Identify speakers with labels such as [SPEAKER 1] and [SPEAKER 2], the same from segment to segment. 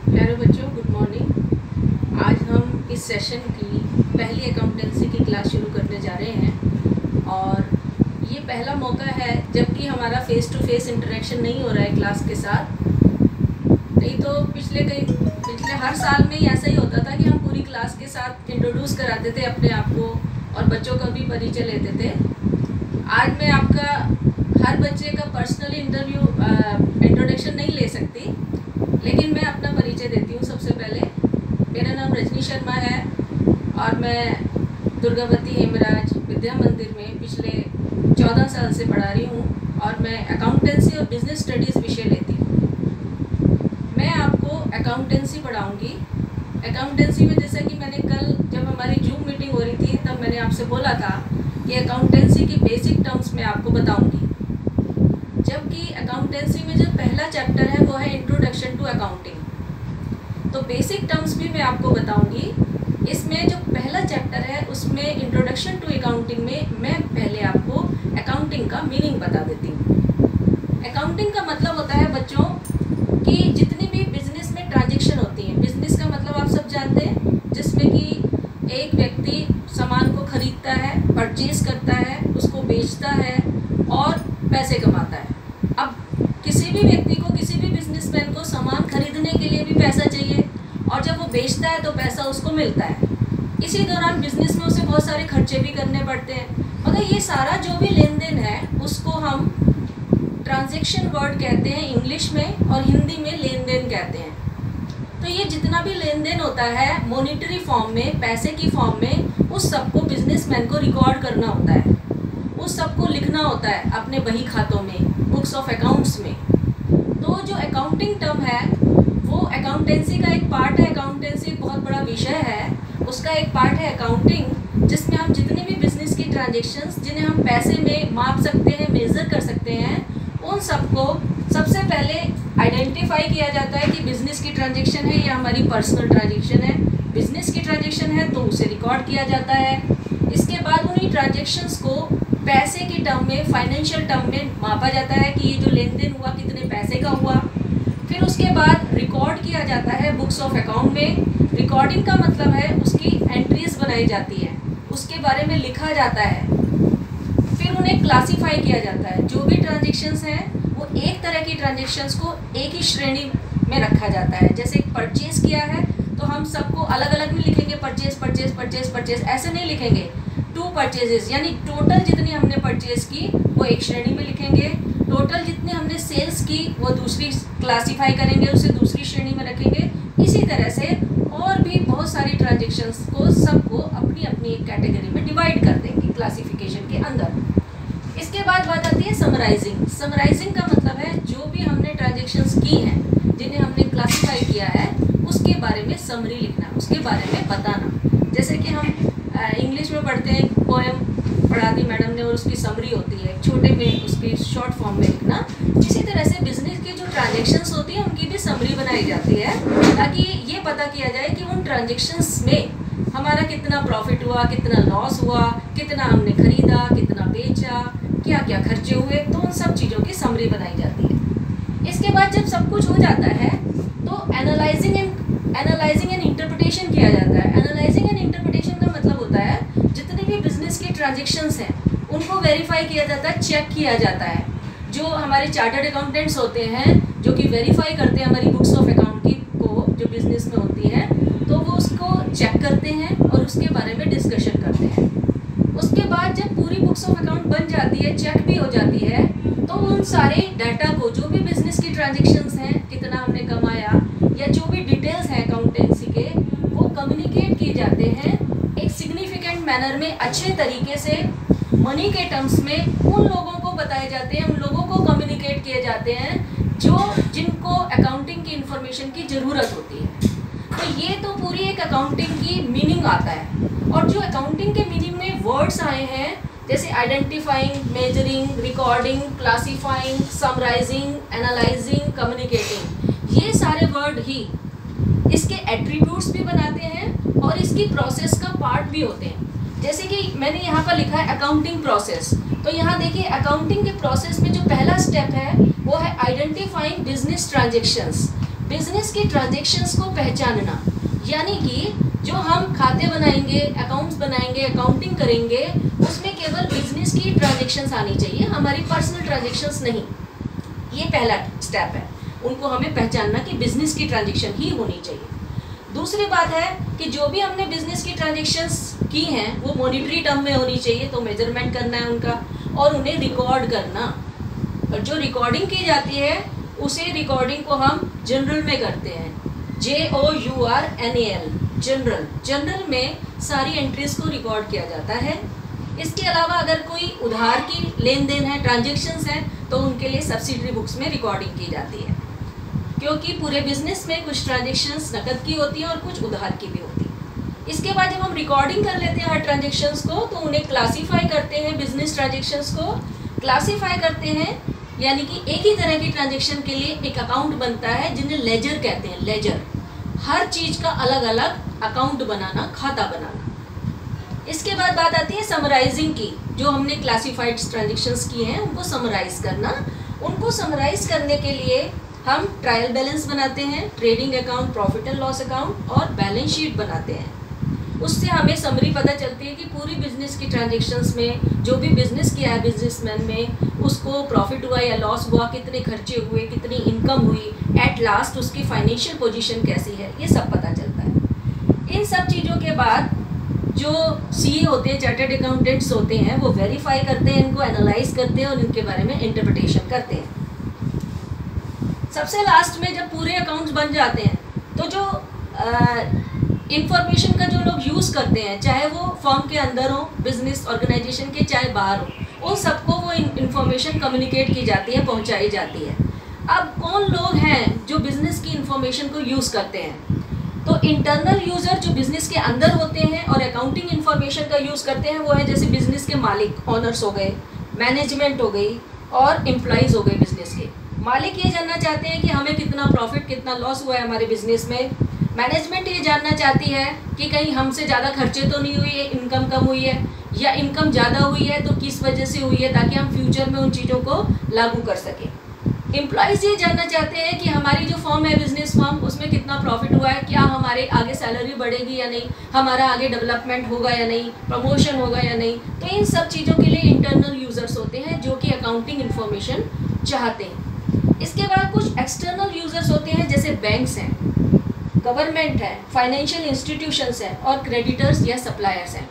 [SPEAKER 1] प्यारे बच्चों, good morning. आज हम इस सेशन की पहली अकाउंटेंसी की क्लास शुरू करने जा रहे हैं और ये पहला मौका है जबकि हमारा फेस टू फेस इंटरेक्शन नहीं हो रहा है क्लास के साथ। नहीं तो पिछले हर साल में ऐसा ही होता था कि हम पूरी क्लास के साथ इंट्रोड्यूस कराते थे अपने आप को और बच्चों का भी परिचय लेते थे। आज मैं आपका हर बच्चे का पर्सनली इंट्रोडक्शन नहीं ले सकती, लेकिन मैं अपना परिचय देती हूँ। सबसे पहले मेरा नाम रजनी शर्मा है और मैं दुर्गावती हेमराज विद्या मंदिर में पिछले 14 साल से पढ़ा रही हूँ और मैं अकाउंटेंसी और बिजनेस स्टडीज़ विषय लेती हूँ। मैं आपको अकाउंटेंसी पढ़ाऊँगी। अकाउंटेंसी में जैसा कि मैंने कल जब हमारी जूम मीटिंग हो रही थी तब मैंने आपसे बोला था कि अकाउंटेंसी की बेसिक टर्म्स मैं आपको बताऊँगी, जबकि अकाउंटेंसी में जो पहला चैप्टर है वो है इंट्रोडक्शन टू अकाउंटिंग। तो बेसिक टर्म्स भी मैं आपको बताऊंगी। इसमें जो पहला चैप्टर है उसमें इंट्रोडक्शन टू अकाउंटिंग में मैं पहले आपको अकाउंटिंग का मीनिंग बता देती हूँ। अकाउंटिंग का मतलब होता है बच्चों कि जितनी भी बिजनेस में ट्रांजेक्शन होती हैं, बिजनेस का मतलब आप सब जानते हैं, जिसमें कि एक व्यक्ति सामान को खरीदता है, परचेज करता है, उसको बेचता है और पैसे कमाता है। अब किसी भी व्यक्ति को, किसी भी बिजनेसमैन को सामान खरीदने के लिए भी पैसा चाहिए और जब वो बेचता है तो पैसा उसको मिलता है। इसी दौरान बिजनेस में उसे बहुत सारे खर्चे भी करने पड़ते हैं, मगर ये सारा जो भी लेन देन है उसको हम ट्रांजैक्शन वर्ड कहते हैं इंग्लिश में और हिंदी में लेन देन कहते हैं। तो ये जितना भी लेन देन होता है मॉनिटरी फॉर्म में, पैसे की फॉर्म में, उस सबको बिजनेसमैन को रिकॉर्ड करना होता है, उस सबको लिखना होता है अपने बही खातों में, बुक्स ऑफ अकाउंट्स में। तो जो अकाउंटिंग टर्म है वो अकाउंटेंसी का एक पार्ट है। अकाउंटेंसी एक बहुत बड़ा विषय है, उसका एक पार्ट है अकाउंटिंग, जिसमें हम जितने भी बिजनेस की ट्रांजेक्शन्स जिन्हें हम पैसे में माप सकते हैं, मेज़र कर सकते हैं, उन सबको सबसे पहले आइडेंटिफाई किया जाता है कि बिजनेस की ट्रांजेक्शन है या हमारी पर्सनल ट्रांजेक्शन है। बिजनेस की ट्रांजेक्शन है तो उसे रिकॉर्ड किया जाता है। इसके बाद उन्हीं ट्रांजेक्शन्स को पैसे की टर्म में, फाइनेंशियल टर्म में मापा जाता है कि ये जो लेन देन हुआ कितने पैसे का हुआ। फिर उसके बाद रिकॉर्ड किया जाता है बुक्स ऑफ अकाउंट में। रिकॉर्डिंग का मतलब है उसकी एंट्रीज बनाई जाती है, उसके बारे में लिखा जाता है। फिर उन्हें क्लासीफाई किया जाता है। जो भी ट्रांजेक्शन्स हैं वो एक तरह की ट्रांजेक्शन्स को एक ही श्रेणी में रखा जाता है। जैसे परचेज किया है तो हम सबको अलग अलग नहीं लिखेंगे, परचेज परचेज परचेज परचेज, ऐसे नहीं लिखेंगे। 2 परचेजेस यानी टोटल जितनी हमने परचेज की वो एक श्रेणी में लिखेंगे, टोटल जितनी हमने सेल्स की वो दूसरी क्लासीफाई करेंगे, उसे दूसरी श्रेणी में रखेंगे। इसी तरह से और भी बहुत सारी ट्रांजेक्शन्स को सबको अपनी अपनी एक कैटेगरी में डिवाइड कर देंगे क्लासिफिकेशन के अंदर। इसके बाद बात आती है समराइजिंग। समराइजिंग का मतलब है जो भी हमने ट्रांजेक्शन्स की हैं, जिन्हें हमने क्लासीफाई किया है, उसके बारे में समरी लिखना, उसके बारे में बताना। जैसे कि हम इंग्लिश में पढ़ते हैं, पोएम पढ़ा दी मैडम ने और उसकी समरी होती है, छोटे में उसकी शॉर्ट फॉर्म में लिखना। इसी तरह से बिजनेस की जो ट्रांजेक्शन्स होती हैं उनकी भी समरी बनाई जाती है, ताकि ये पता किया जाए कि उन ट्रांजेक्शन्स में हमारा कितना प्रॉफिट हुआ, कितना लॉस हुआ, कितना हमने खरीदा, कितना बेचा, क्या क्या खर्चे हुए। तो उन सब चीज़ों की समरी बनाई जाती है। इसके बाद जब सब कुछ हो जाता है तो एनालाइजिंग एंड इंटरप्रिटेशन किया जाता है। एनालाइजिंग एंड इंटरप्रिटेशन का मतलब होता है जितने भी बिजनेस की ट्रांजेक्शन्स हैं उनको वेरीफाई किया जाता है, चेक किया जाता है। जो हमारे चार्टर्ड अकाउंटेंट्स होते हैं जो कि वेरीफाई करते हैं हमारी बुक्स ऑफ अकाउंट की को जो बिजनेस में होती हैं, तो वो उसको चेक करते हैं और उसके बारे में डिस्कशन करते हैं। उसके बाद जब पूरी बुक्स ऑफ अकाउंट बन जाती है, चेक भी हो जाती है, तो उन सारे डाटा को, जो भी बिजनेस की ट्रांजेक्शन्स हैं, कितना हमने कमाया या जो भी डिटेल्स हैं अकाउंटेंसी के, वो कम्युनिकेट किए जाते हैं एक सिग्निफिकेंट मैनर में, अच्छे तरीके से मनी के टर्म्स में उन लोगों को बताए जाते हैं, उन लोगों को कम्युनिकेट किए जाते हैं जिनको अकाउंटिंग की इंफॉर्मेशन की ज़रूरत होती है। तो ये तो पूरी एक अकाउंटिंग की मीनिंग आता है। और जो अकाउंटिंग के मीनिंग में वर्ड्स आए हैं जैसे identifying, measuring, recording, classifying, summarising, analysing, communicating, ये सारे वर्ड ही इसके एट्रीब्यूट्स भी बनाते हैं और इसकी प्रोसेस का पार्ट भी होते हैं। जैसे कि मैंने यहाँ पर लिखा है अकाउंटिंग प्रोसेस, तो यहाँ देखिए अकाउंटिंग के प्रोसेस में जो पहला स्टेप है वो है आइडेंटिफाइंग बिजनेस ट्रांजेक्शन्स। बिजनेस की ट्रांजेक्शन्स को पहचानना, यानी कि जो हम खाते बनाएंगे, अकाउंट्स बनाएंगे, अकाउंटिंग करेंगे, उसमें केवल बिजनेस की ट्रांजेक्शन्स आनी चाहिए, हमारी पर्सनल ट्रांजेक्शन्स नहीं। ये पहला स्टेप है, उनको हमें पहचानना कि बिजनेस की ट्रांजेक्शन ही होनी चाहिए। दूसरी बात है कि जो भी हमने बिजनेस की ट्रांजेक्शन्स की हैं वो मॉनिटरी टर्म में होनी चाहिए, तो मेजरमेंट करना है उनका और उन्हें रिकॉर्ड करना। और जो रिकॉर्डिंग की जाती है उसे रिकॉर्डिंग को हम जनरल में करते हैं, JOURNAL, जनरल में सारी एंट्रीज को रिकॉर्ड किया जाता है। इसके अलावा अगर कोई उधार की लेन देन है, ट्रांजेक्शन्स हैं, तो उनके लिए सब्सिडरी बुक्स में रिकॉर्डिंग की जाती है, क्योंकि पूरे बिजनेस में कुछ ट्रांजेक्शन्स नकद की होती हैं और कुछ उधार की भी होती है। इसके बाद जब हम रिकॉर्डिंग कर लेते हैं हर ट्रांजेक्शन्स को, तो उन्हें क्लासीफाई करते हैं, बिजनेस ट्रांजेक्शन्स को क्लासीफाई करते हैं, यानी कि एक ही तरह की ट्रांजेक्शन के लिए एक अकाउंट बनता है जिन्हें लेजर कहते हैं। लेजर, हर चीज़ का अलग अलग अकाउंट बनाना, खाता बनाना। इसके बाद बात आती है समराइजिंग की, जो हमने क्लासिफाइड ट्रांजेक्शन्स किए हैं उनको समराइज करना। उनको समराइज करने के लिए हम ट्रायल बैलेंस बनाते हैं, trading account, profit and loss account और बैलेंस शीट बनाते हैं। उससे हमें समरी पता चलती है कि पूरी बिजनेस की ट्रांजेक्शन्स में जो भी बिजनेस किया है बिजनेसमैन में, उसको प्रॉफिट हुआ या लॉस हुआ, कितने खर्चे हुए, कितनी इनकम हुई, एट लास्ट उसकी फाइनेंशियल पोजीशन कैसी है, ये सब पता चलता है। इन सब चीज़ों के बाद जो CA होते हैं, चार्टर्ड अकाउंटेंट्स होते हैं, वो वेरीफाई करते हैं, इनको एनालाइज करते हैं और इनके बारे में इंटरप्रिटेशन करते हैं। सबसे लास्ट में जब पूरे अकाउंट्स बन जाते हैं तो जो इंफॉर्मेशन का जो लोग यूज़ करते हैं, चाहे वो फर्म के अंदर हो, बिजनेस ऑर्गेनाइजेशन के, चाहे बाहर हो, उन सबको वो इंफॉर्मेशन कम्युनिकेट की जाती है, पहुंचाई जाती है। अब कौन लोग हैं जो बिजनेस की इंफॉर्मेशन को यूज़ करते हैं? तो इंटरनल यूज़र जो बिजनेस के अंदर होते हैं और अकाउंटिंग इंफॉर्मेशन का यूज़ करते हैं, वो है जैसे बिजनेस के मालिक, ऑनर्स हो गए, मैनेजमेंट हो गई और एम्प्लॉइज़ हो गए। बिजनेस के मालिक ये जानना चाहते हैं कि हमें कितना प्रॉफिट, कितना लॉस हुआ है हमारे बिजनेस में। मैनेजमेंट ये जानना चाहती है कि कहीं हमसे ज़्यादा खर्चे तो नहीं हुई है, इनकम कम हुई है, या इनकम ज़्यादा हुई है तो किस वजह से हुई है, ताकि हम फ्यूचर में उन चीज़ों को लागू कर सकें। एम्प्लॉइज़ ये जानना चाहते हैं कि हमारी जो फर्म है, बिजनेस फर्म, उसमें कितना प्रॉफिट हुआ है, क्या हमारे आगे सैलरी बढ़ेगी या नहीं, हमारा आगे डेवलपमेंट होगा या नहीं, प्रमोशन होगा या नहीं। तो इन सब चीज़ों के लिए इंटरनल यूज़र्स होते हैं जो कि अकाउंटिंग इन्फॉर्मेशन चाहते हैं। इसके बाद कुछ एक्सटर्नल यूज़र्स होते हैं, जैसे बैंक्स हैं, गवर्नमेंट है, फाइनेंशियल इंस्टीट्यूशंस हैं और क्रेडिटर्स या सप्लायर्स हैं।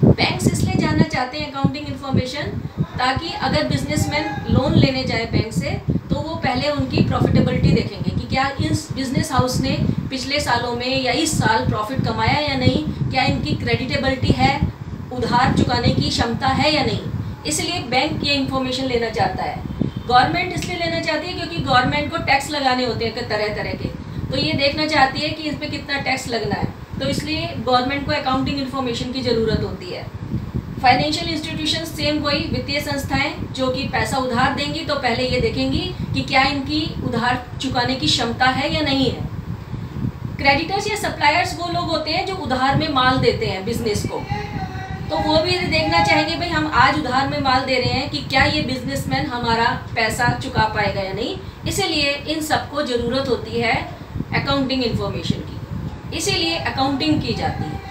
[SPEAKER 1] बैंक्स इसलिए जानना चाहते हैं अकाउंटिंग इन्फॉर्मेशन, ताकि अगर बिजनेसमैन लोन लेने जाए बैंक से तो वो पहले उनकी प्रॉफिटेबिलिटी देखेंगे कि क्या इस बिजनेस हाउस ने पिछले सालों में या इस साल प्रॉफिट कमाया या नहीं, क्या इनकी क्रेडिटेबिलिटी है, उधार चुकाने की क्षमता है या नहीं। इसलिए बैंक ये इन्फॉर्मेशन लेना चाहता है। गवर्नमेंट इसलिए लेना चाहती है क्योंकि गवर्नमेंट को टैक्स लगाने होते हैं तरह तरह के, तो ये देखना चाहती है कि इस पर कितना टैक्स लगना है, तो इसलिए गवर्नमेंट को अकाउंटिंग इन्फॉर्मेशन की ज़रूरत होती है। फाइनेंशियल इंस्टीट्यूशन सेम वही, वित्तीय संस्थाएं जो कि पैसा उधार देंगी तो पहले ये देखेंगी कि क्या इनकी उधार चुकाने की क्षमता है या नहीं है। क्रेडिटर्स या सप्लायर्स वो लोग होते हैं जो उधार में माल देते हैं बिजनेस को, तो वो भी देखना चाहेंगे भाई हम आज उधार में माल दे रहे हैं कि क्या ये बिजनेसमैन हमारा पैसा चुका पाएगा या नहीं। इसीलिए इन सबको ज़रूरत होती है अकाउंटिंग इन्फॉर्मेशन की, इसीलिए अकाउंटिंग की जाती है।